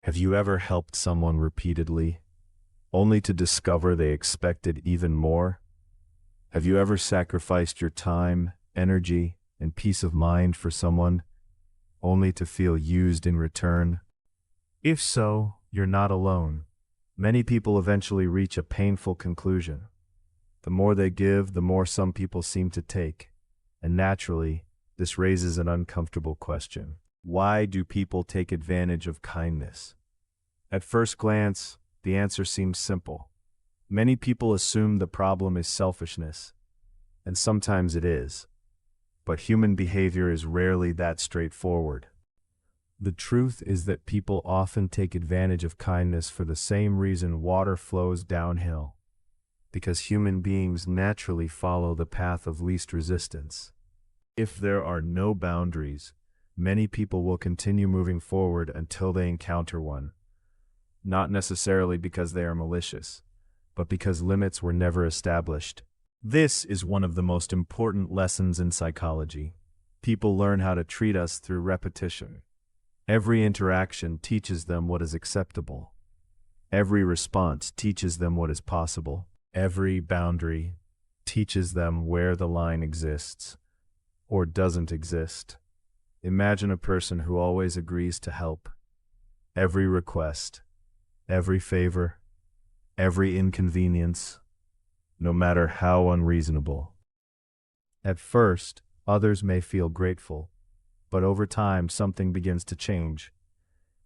Have you ever helped someone repeatedly, only to discover they expected even more? Have you ever sacrificed your time, energy, and peace of mind for someone, only to feel used in return? If so, you're not alone. Many people eventually reach a painful conclusion. The more they give, the more some people seem to take. And naturally, this raises an uncomfortable question. Why do people take advantage of kindness? At first glance, the answer seems simple. Many people assume the problem is selfishness, and sometimes it is. But human behavior is rarely that straightforward. The truth is that people often take advantage of kindness for the same reason water flows downhill, because human beings naturally follow the path of least resistance. If there are no boundaries, many people will continue moving forward until they encounter one. Not necessarily because they are malicious, but because limits were never established. This is one of the most important lessons in psychology. People learn how to treat us through repetition. Every interaction teaches them what is acceptable. Every response teaches them what is possible. Every boundary teaches them where the line exists or doesn't exist. Imagine a person who always agrees to help. Every request, every favor, every inconvenience, no matter how unreasonable. At first, others may feel grateful, but over time something begins to change.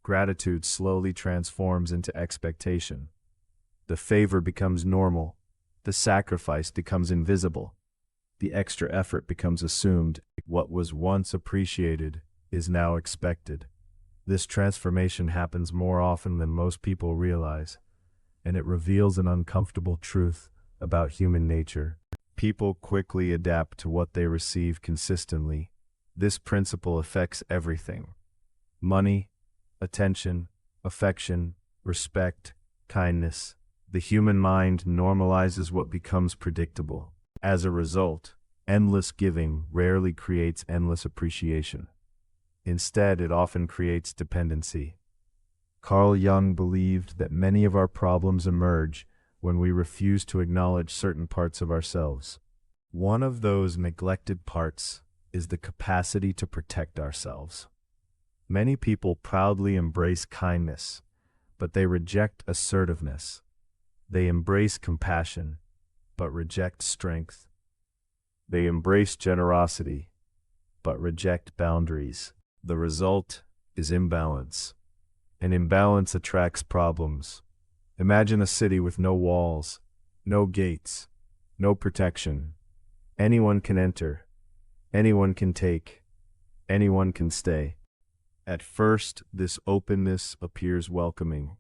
Gratitude slowly transforms into expectation. The favor becomes normal. The sacrifice becomes invisible. The extra effort becomes assumed. What was once appreciated is now expected. This transformation happens more often than most people realize, and it reveals an uncomfortable truth about human nature. People quickly adapt to what they receive consistently. This principle affects everything: money, attention, affection, respect, kindness. The human mind normalizes what becomes predictable. As a result, endless giving rarely creates endless appreciation. Instead, it often creates dependency. Carl Jung believed that many of our problems emerge when we refuse to acknowledge certain parts of ourselves. One of those neglected parts is the capacity to protect ourselves. Many people proudly embrace kindness, but they reject assertiveness. They embrace compassion, but reject strength. They embrace generosity, but reject boundaries. The result is imbalance. And imbalance attracts problems. Imagine a city with no walls, no gates, no protection. Anyone can enter. Anyone can take. Anyone can stay. At first, this openness appears welcoming,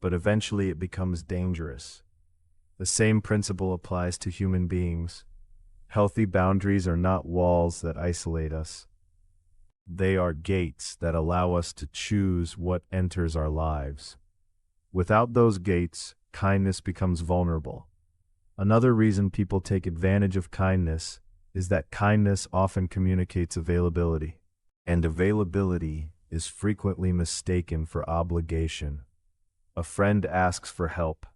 but eventually it becomes dangerous. The same principle applies to human beings. Healthy boundaries are not walls that isolate us. They are gates that allow us to choose what enters our lives. Without those gates, kindness becomes vulnerable. Another reason people take advantage of kindness is that kindness often communicates availability, and availability is frequently mistaken for obligation. A friend asks for help.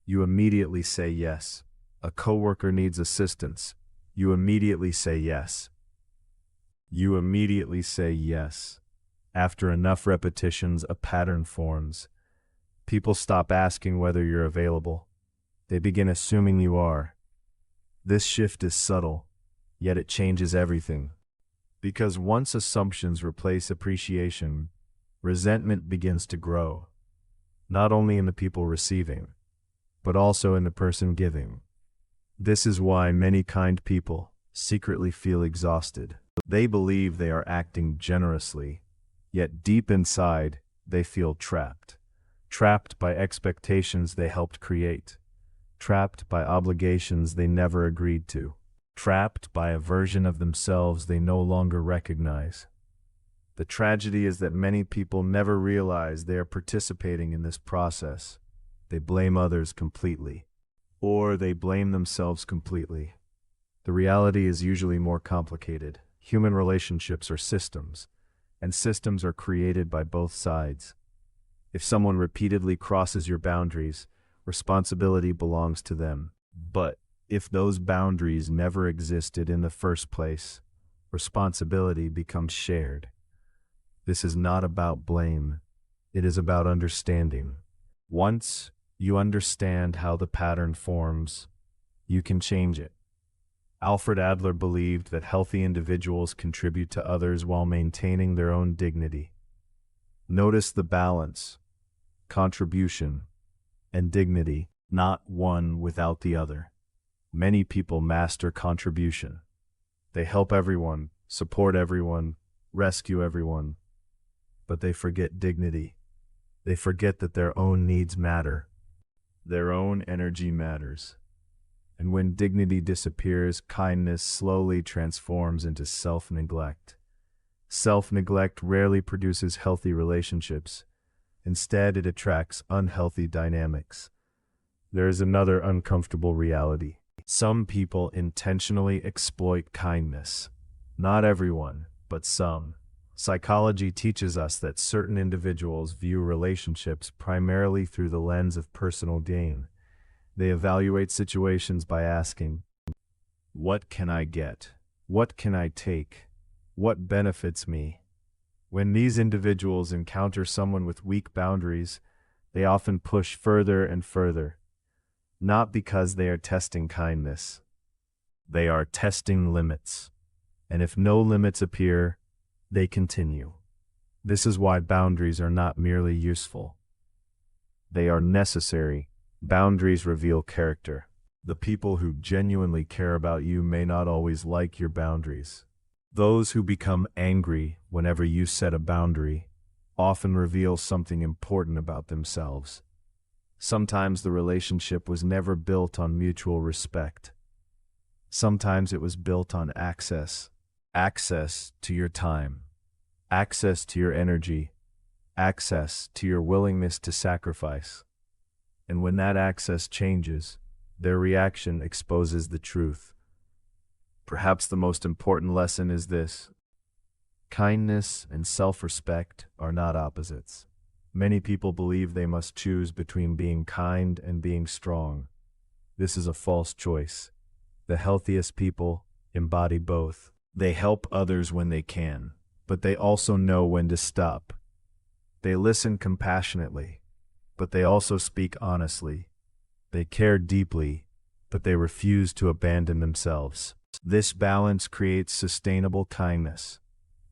You immediately say yes. A coworker needs assistance. You immediately say yes. You immediately say yes. After enough repetitions, a pattern forms. People stop asking whether you're available. They begin assuming you are. This shift is subtle, yet it changes everything. Because once assumptions replace appreciation, resentment begins to grow, not only in the people receiving, but also in the person giving. This is why many kind people secretly feel exhausted. They believe they are acting generously, yet deep inside, they feel trapped. Trapped by expectations they helped create. Trapped by obligations they never agreed to. Trapped by a version of themselves they no longer recognize. The tragedy is that many people never realize they are participating in this process. They blame others completely, or they blame themselves completely. The reality is usually more complicated. Human relationships are systems, and systems are created by both sides. If someone repeatedly crosses your boundaries, responsibility belongs to them. But if those boundaries never existed in the first place, responsibility becomes shared. This is not about blame. It is about understanding. Once you understand how the pattern forms, you can change it. Alfred Adler believed that healthy individuals contribute to others while maintaining their own dignity. Notice the balance, contribution, and dignity, not one without the other. Many people master contribution. They help everyone, support everyone, rescue everyone, but they forget dignity. They forget that their own needs matter. Their own energy matters. And when dignity disappears, kindness slowly transforms into self-neglect. Self-neglect rarely produces healthy relationships. Instead, it attracts unhealthy dynamics. There is another uncomfortable reality. Some people intentionally exploit kindness. Not everyone, but some. Psychology teaches us that certain individuals view relationships primarily through the lens of personal gain. They evaluate situations by asking, what can I get? What can I take? What benefits me? When these individuals encounter someone with weak boundaries, they often push further and further. Not because they are testing kindness. They are testing limits. And if no limits appear, they continue. This is why boundaries are not merely useful. They are necessary. Boundaries reveal character. The people who genuinely care about you may not always like your boundaries. Those who become angry whenever you set a boundary often reveal something important about themselves. Sometimes the relationship was never built on mutual respect. Sometimes it was built on access. Access to your time. Access to your energy. Access to your willingness to sacrifice. And when that access changes, their reaction exposes the truth. Perhaps the most important lesson is this: kindness and self-respect are not opposites. Many people believe they must choose between being kind and being strong. This is a false choice. The healthiest people embody both. They help others when they can, but they also know when to stop. They listen compassionately, but they also speak honestly. They care deeply, but they refuse to abandon themselves. This balance creates sustainable kindness,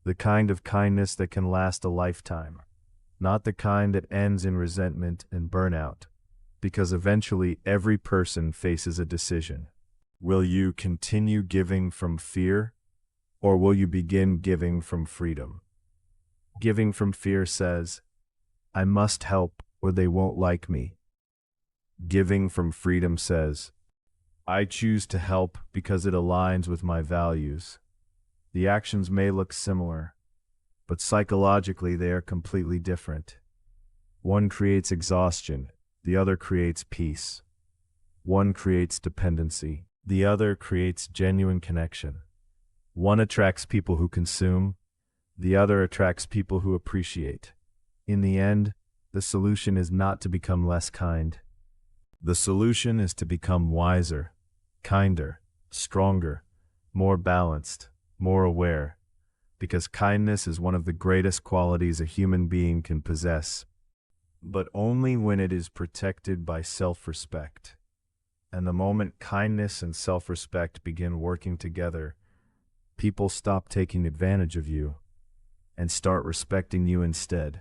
the kind of kindness that can last a lifetime, not the kind that ends in resentment and burnout, because eventually every person faces a decision. Will you continue giving from fear, or will you begin giving from freedom? Giving from fear says, I must help or they won't like me. Giving from freedom says, I choose to help because it aligns with my values. The actions may look similar, but psychologically they are completely different. One creates exhaustion, the other creates peace. One creates dependency, the other creates genuine connection. One attracts people who consume, the other attracts people who appreciate. In the end, the solution is not to become less kind. The solution is to become wiser, kinder, stronger, more balanced, more aware, because kindness is one of the greatest qualities a human being can possess, but only when it is protected by self-respect. And the moment kindness and self-respect begin working together, people stop taking advantage of you and start respecting you instead.